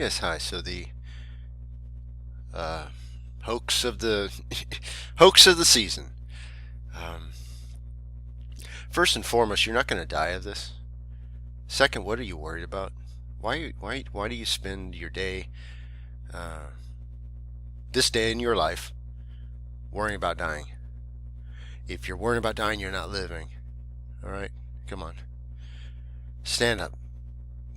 Yes, hi. So the uh, hoax of the hoax of the season. Um, First and foremost, you're not going to die of this. Second, what are you worried about? Why do you spend your day, uh, this day in your life, worrying about dying? If you're worrying about dying, you're not living. All right, come on, stand up,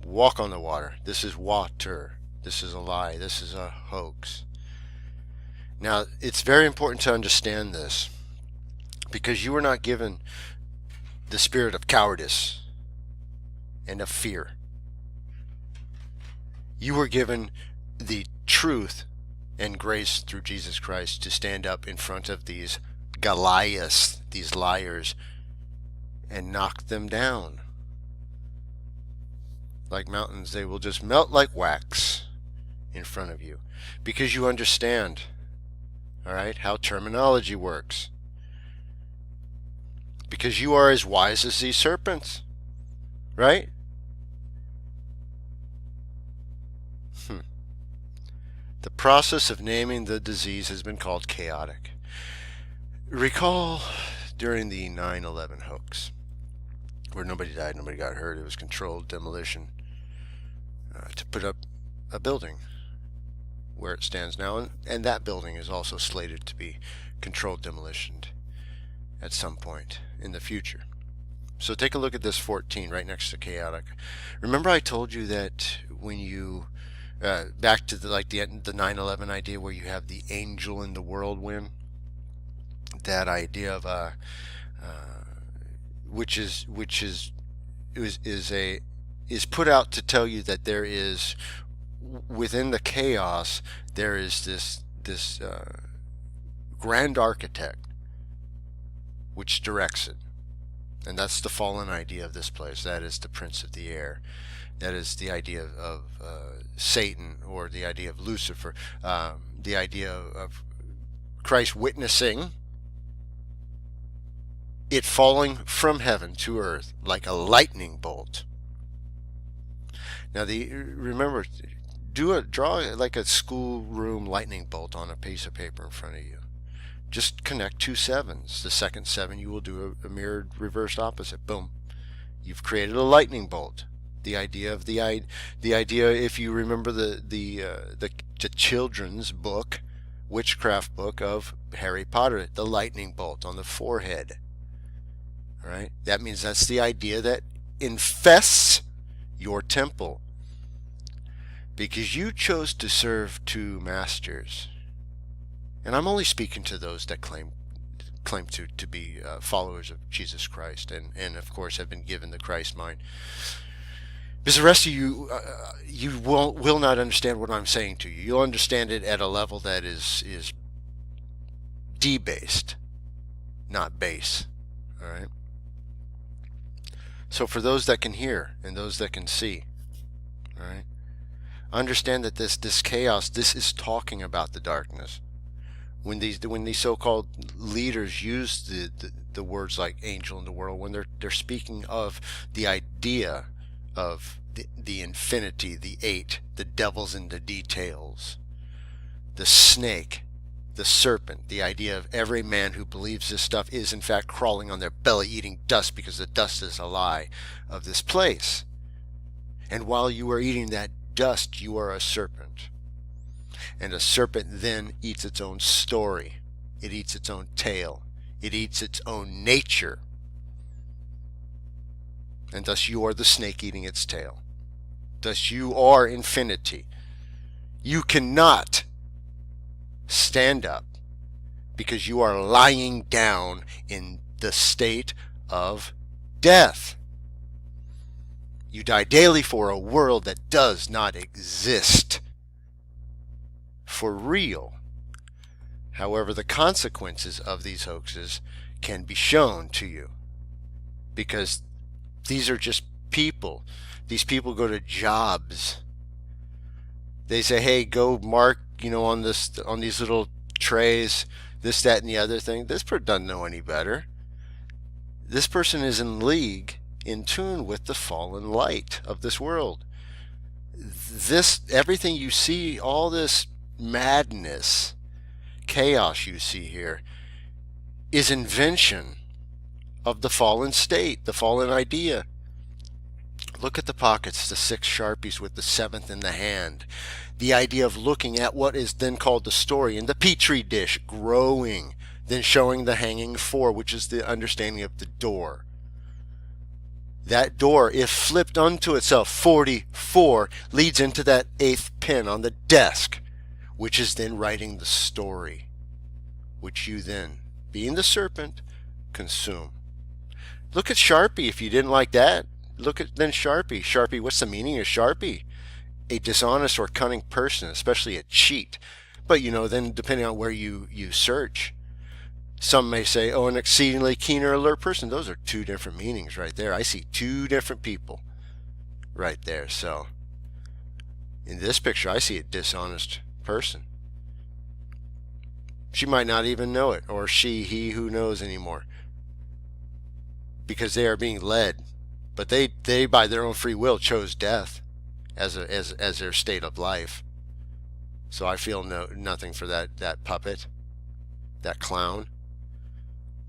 walk on the water. This is water. This is a lie. This is a hoax. Now, it's very important to understand this because you were not given the spirit of cowardice and of fear. You were given the truth and grace through Jesus Christ to stand up in front of these Goliaths, these liars, and knock them down. Like mountains, they will just melt like wax in front of you because you understand, all right, how terminology works. Because you are as wise as these serpents, right? The process of naming the disease has been called chaotic. Recall during the 9/11 hoax, where nobody died, nobody got hurt, it was controlled demolition to put up a building where it stands now, and that building is also slated to be controlled demolition at some point in the future. So take a look at this 14 right next to chaotic. Remember I told you that when you back to the 9/11 idea where you have the angel in the whirlwind, that idea of is put out to tell you that there is within the chaos there is this grand architect which directs it, and that's the fallen idea of this place. That is the prince of the air. That is the idea of Satan, or the idea of Lucifer, the idea of Christ witnessing it falling from heaven to earth like a lightning bolt. Now, remember, draw like a schoolroom lightning bolt on a piece of paper in front of you. Just connect two sevens. The second seven you will do a mirrored reversed opposite. Boom. You've created a lightning bolt. The idea, if you remember the children's book, witchcraft book of Harry Potter, the lightning bolt on the forehead. All right? That means that's the idea that infests your temple. Because you chose to serve two masters. And I'm only speaking to those that claim to be followers of Jesus Christ, and of course have been given the Christ mind. Because the rest of you, you will not understand what I'm saying to you. You'll understand it at a level that is debased, not base. All right. So for those that can hear and those that can see, all right, understand that this chaos, this is talking about the darkness. When these so-called leaders use the words like angel in the world, when they're speaking of the idea of the infinity, the eight, the devil's in the details, the snake, the serpent, the idea of every man who believes this stuff is in fact crawling on their belly eating dust, because the dust is a lie of this place. And while you are eating that dust, you are a serpent. And a serpent then eats its own story. It eats its own tail. It eats its own nature. And thus you are the snake eating its tail. Thus you are infinity. You cannot stand up because you are lying down in the state of death. You die daily for a world that does not exist for real. However, the consequences of these hoaxes can be shown to you, because these are just people. These people go to jobs. They say, hey, go mark, on these little trays, this, that, and the other thing. This person doesn't know any better. This person is in league, in tune with the fallen light of this world. This, everything you see, all this madness, chaos you see here, is invention of the fallen state, the fallen idea. Look at the pockets, the 6 Sharpies with the 7th in the hand. The idea of looking at what is then called the story in the petri dish, growing, then showing the hanging 4, which is the understanding of the door. That door, if flipped unto itself, 44, leads into that 8th pin on the desk, which is then writing the story, which you then, being the serpent, consume. Look at Sharpie if you didn't like that. Look at then Sharpie. Sharpie, what's the meaning of Sharpie? A dishonest or cunning person, especially a cheat. But then depending on where you search, some may say, oh, an exceedingly keen or alert person. Those are 2 different meanings right there. I see 2 different people right there. So in this picture, I see a dishonest person. She might not even know it, or he, who knows anymore, because they are being led. But they by their own free will chose death as their state of life. So I feel nothing for that puppet, that clown.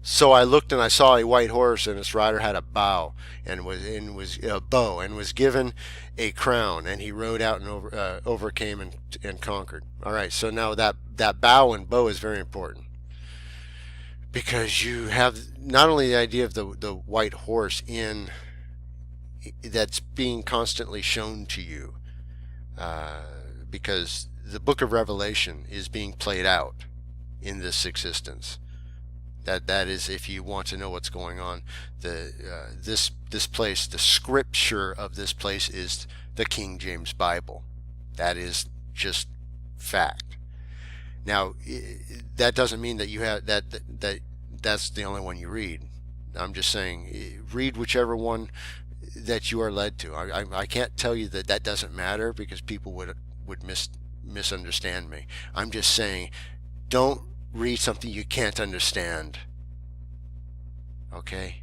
So I looked and I saw a white horse, and its rider had a bow and was a bow, and was given a crown, and he rode out and overcame and conquered. All right, so now that bow and bow is very important, because you have not only the idea of the white horse that's being constantly shown to you, because the book of Revelation is being played out in this existence. That is, if you want to know what's going on, this place, the scripture of this place is the King James Bible. That is just fact. Now, that doesn't mean that you have that's the only one you read. I'm just saying, read whichever one that you are led to. I can't tell you that doesn't matter, because people would misunderstand me. I'm just saying, don't read something you can't understand. Okay?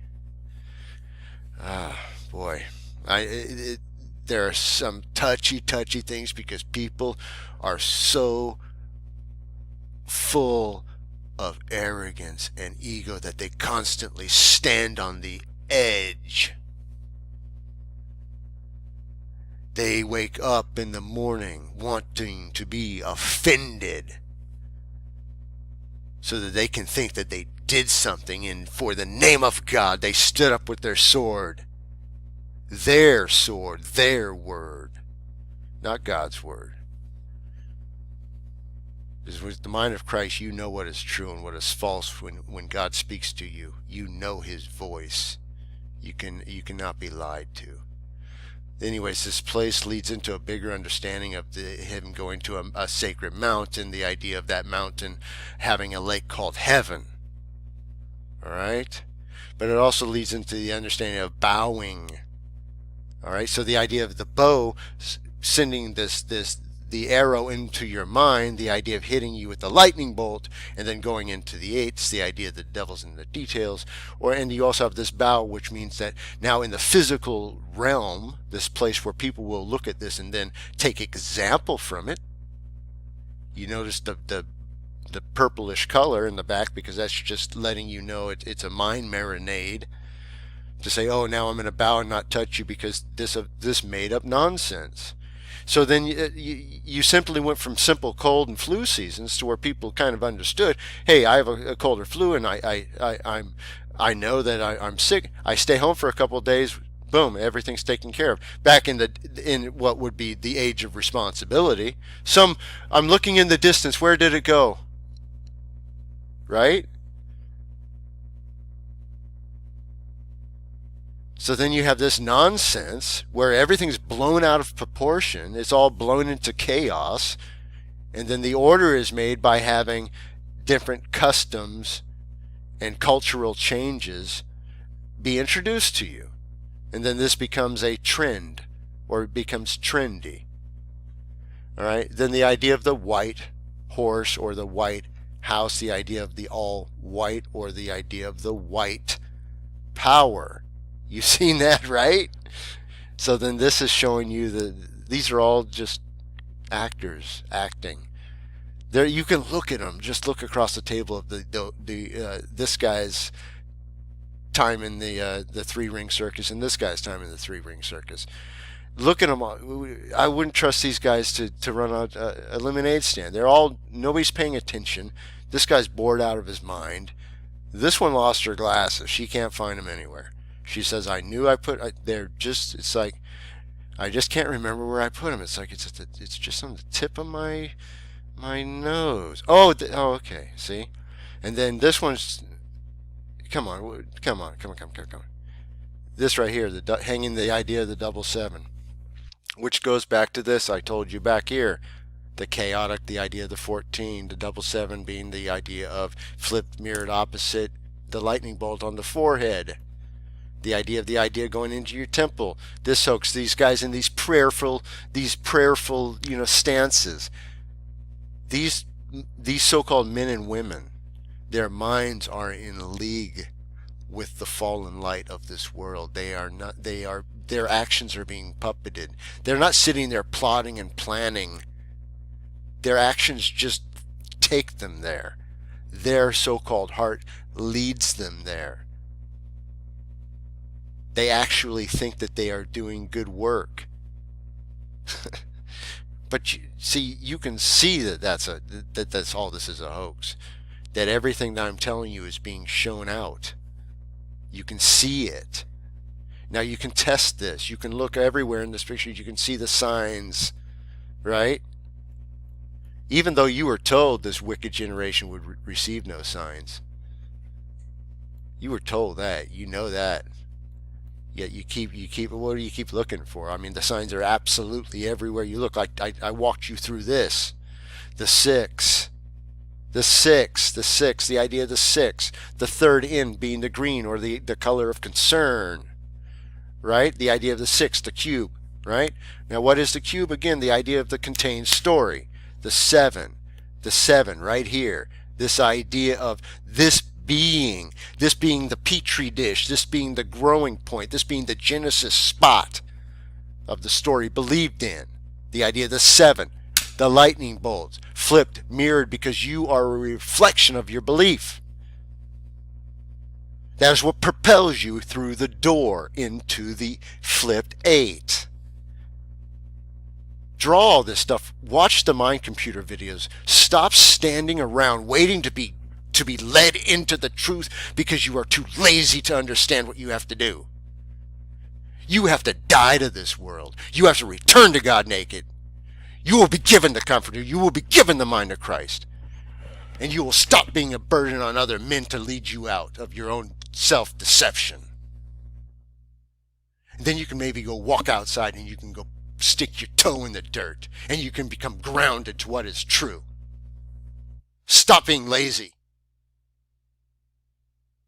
Boy. There are some touchy things, because people are so full of arrogance and ego that they constantly stand on the edge. They wake up in the morning wanting to be offended, so that they can think that they did something, and for the name of God they stood up with their sword, their word, not God's word. Because with the mind of Christ, you know what is true and what is false. When God speaks to you, you know his voice. You cannot be lied to. Anyways, this place leads into a bigger understanding of him going to a sacred mountain, the idea of that mountain having a lake called heaven. All right? But it also leads into the understanding of bowing. All right? So the idea of the bow sending the arrow into your mind, the idea of hitting you with the lightning bolt, and then going into the 8s, the idea of the devil's in the details. And you also have this bow, which means that now in the physical realm, this place where people will look at this and then take example from it. You notice the purplish color in the back, because that's just letting you know it's a mind marinade to say, oh, now I'm going to bow and not touch you because this made up nonsense. So then you simply went from simple cold and flu seasons to where people kind of understood, hey, I have a cold or flu, and I know that I'm sick. I stay home for a couple of days. Boom, everything's taken care of. Back in what would be the age of responsibility. I'm looking in the distance. Where did it go? Right? So then you have this nonsense where everything's blown out of proportion. It's all blown into chaos. And then the order is made by having different customs and cultural changes be introduced to you. And then this becomes a trend, or it becomes trendy. All right. Then the idea of the white horse or the white house, the idea of the all white, or the idea of the white power. You've seen that, right? So then this is showing you These are all just actors acting. There, you can look at them. Just look across the table of this guy's time in the three ring circus and this guy's time in the three ring circus. Look at them. I wouldn't trust these guys to run a lemonade stand. Nobody's paying attention. This guy's bored out of his mind. This one lost her glasses. She can't find them anywhere. She says, "I knew they're just. It's like I just can't remember where I put them. It's like it's just on the tip of my nose. Oh, okay. See, and then this one's. Come on. This right here, hanging the idea of the double seven, which goes back to this I told you back here. The chaotic, the idea of the 14, the double seven being the idea of flipped, mirrored, opposite, the lightning bolt on the forehead. The idea going into your temple. This hoax, these guys in these prayerful, stances. These so-called men and women, their minds are in league with the fallen light of this world. Their actions are being puppeted. They're not sitting there plotting and planning. Their actions just take them there. Their so-called heart leads them there. They actually think that they are doing good work. But you can see that that's all this is a hoax. That everything that I'm telling you is being shown out. You can see it. Now you can test this. You can look everywhere in this picture. You can see the signs, right? Even though you were told this wicked generation would receive no signs. You were told that. You know that. Yet what do you keep looking for? I mean, the signs are absolutely everywhere you look. I walked you through this. The six, the idea of the six, the third in being the green or the color of concern, right? The idea of the six, the cube, right? Now what is the cube? Again, the idea of the contained story. The seven right here. This idea of this being the petri dish, this being the growing point, this being the genesis spot of the story believed in. The idea of the seven, the lightning bolts, flipped, mirrored, because you are a reflection of your belief. That is what propels you through the door into the flipped eight. Draw all this stuff. Watch the mind computer videos. Stop standing around waiting to be led into the truth because you are too lazy to understand what you have to do. You have to die to this world. You have to return to God naked. You will be given the Comforter. You will be given the mind of Christ. And you will stop being a burden on other men to lead you out of your own self-deception. And then you can maybe go walk outside and you can go stick your toe in the dirt and you can become grounded to what is true. Stop being lazy.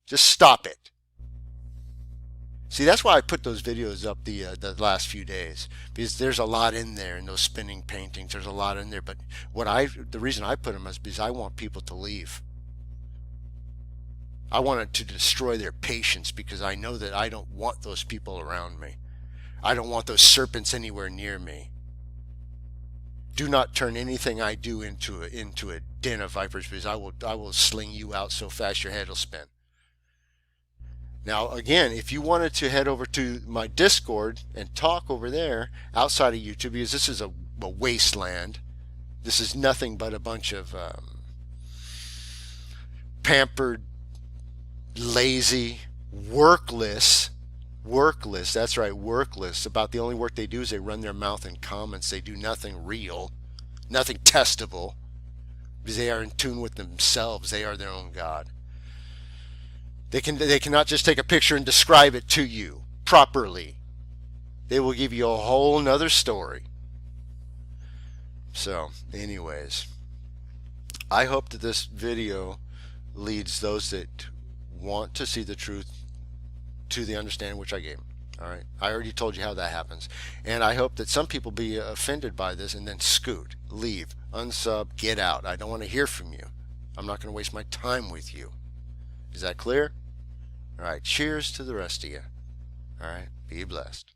Just stop it. See, that's why I put those videos up the last few days, because there's a lot in there in those spinning paintings. There's a lot in there, but the reason I put them is because I want people to leave. I wanted to destroy their patience because I know that I don't want those people around me. I don't want those serpents anywhere near me. Do not turn anything I do into a den of vipers, because I will sling you out so fast your head will spin. Now, again, if you wanted to head over to my Discord and talk over there outside of YouTube, because this is a wasteland. This is nothing but a bunch of pampered, lazy, workless, that's right, workless. About the only work they do is they run their mouth in comments. They do nothing real, nothing testable, because they are in tune with themselves. They are their own God. They cannot just take a picture and describe it to you properly. They will give you a whole nother story. So, anyways, I hope that this video leads those that want to see the truth to the understanding which I gave them. All right, I already told you how that happens, and I hope that some people be offended by this and then scoot, leave, unsub, get out. I don't want to hear from you. I'm not going to waste my time with you. Is that clear? All right, cheers to the rest of you. All right, be blessed.